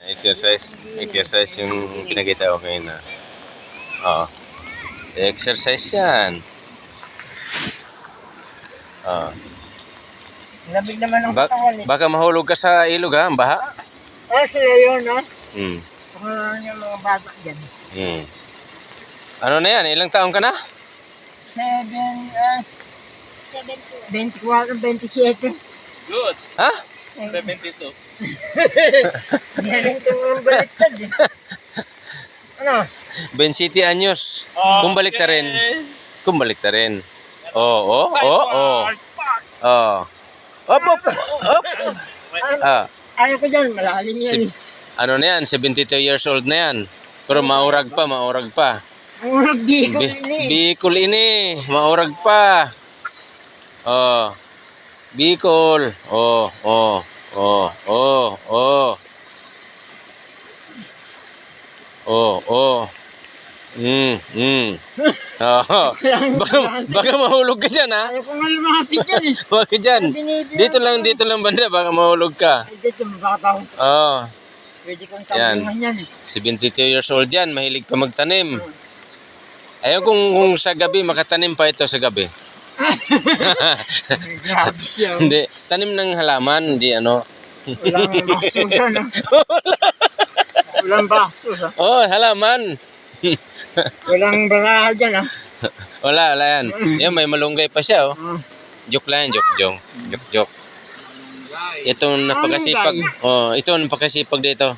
Exercise yung pinakita ko kayo na. Oo. Exercise yan. Oo. Lamig naman ang katawan eh. Baka mahulog ka sa ilog ha, baha. Sila yun, no? Hmm. Yung mga bata dyan. Hmm. Ano na yan? Ilang taon ka na? 24, 27. Good. Ha? 72. Galing itong baliktad eh. Ano? 27 anyos. Kumbalik ta rin. Kumbalik ta rin. Oo, oo. Op. Ayaw ko dyan, malalim yan eh. Ano na yan? 72 years old na yan. Pero maurag pa. Ang urag Bicol ini. Bicol ini. Maurag pa. Oh. Bicol. Oh. Baka mahulog ka dyan, ha? Ayaw ko nga lumapit dyan eh. Huwag ka dyan. Dito lang banda, baka mahulog ka. Ay, dito mababaw. Oo. Pwede kong tabungan yan eh. 72 years old yan, mahilig pa magtanim. Ayaw kung sa gabi, makatanim pa ito sa gabi. Grabe siya. Hindi, tanim ng halaman, hindi ano. Walang bastusan ah. Walang bastos ah. Oh, halaman. Walang baraha dyan ah. Wala yan. Yan, may malunggay pa siya, oh. Joke lang yan, joke. Ito napakasipag. Oh, ito napakasipag dito.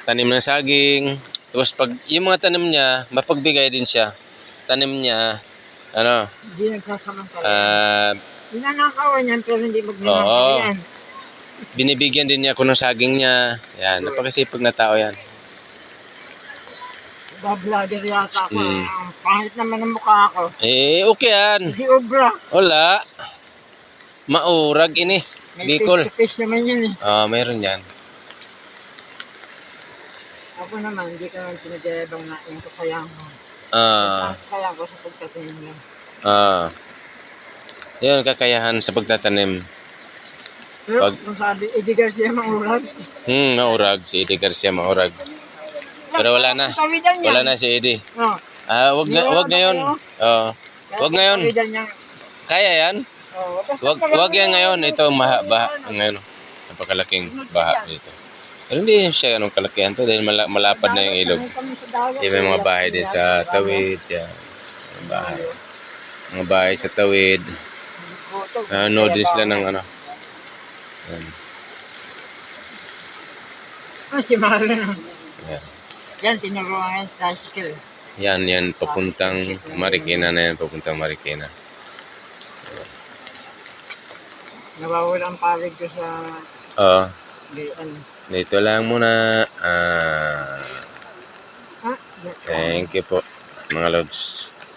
Tanim ng saging. Tapos pag yung mga tanim niya, mapagbigay din siya. Tanim niya, ano? Hindi nagsasamantala. Ninanakawan yan pero hindi magnanakaw yan. Binibigyan din niya ako ng saging niya. Yan, napakasipag na tao yan. Bablader yata ako. Pangit naman ang mukha ako. Eh, okay yan. Hindi obra. Wala. Maurag ini. Bicol. May face naman yun eh. Mayroon yan. Ako naman, hindi ko naman pinag-ebang na yung kakayang ko. Kaya ko sa pagtatanim yan. Yun, kakayahan sa pagtatanim. Pero kung sabi, Eddie Garcia maurag. Maurag. Si Eddie Garcia maurag. Pero wala na. Wala na si Eddie. Wag ngayon. Wag ngayon. Kaya yan? Wag yan ngayon. Ito baha ngayon. Napakalaking baha dito. Pero hindi siya ganun kalakihan to dahil malapad na yung ilog. May mga bahay din sa tawid. Yan. Mga bahay sa tawid. Nanood din sila ng ano. Yan. Si Marlon. Yan. Yan, tinuruan yung tricycle. Yan, papuntang Marikina na yan, papuntang Marikina. Nawawala ang palig ko sa... Dito lang muna. Thank you po, mga lods.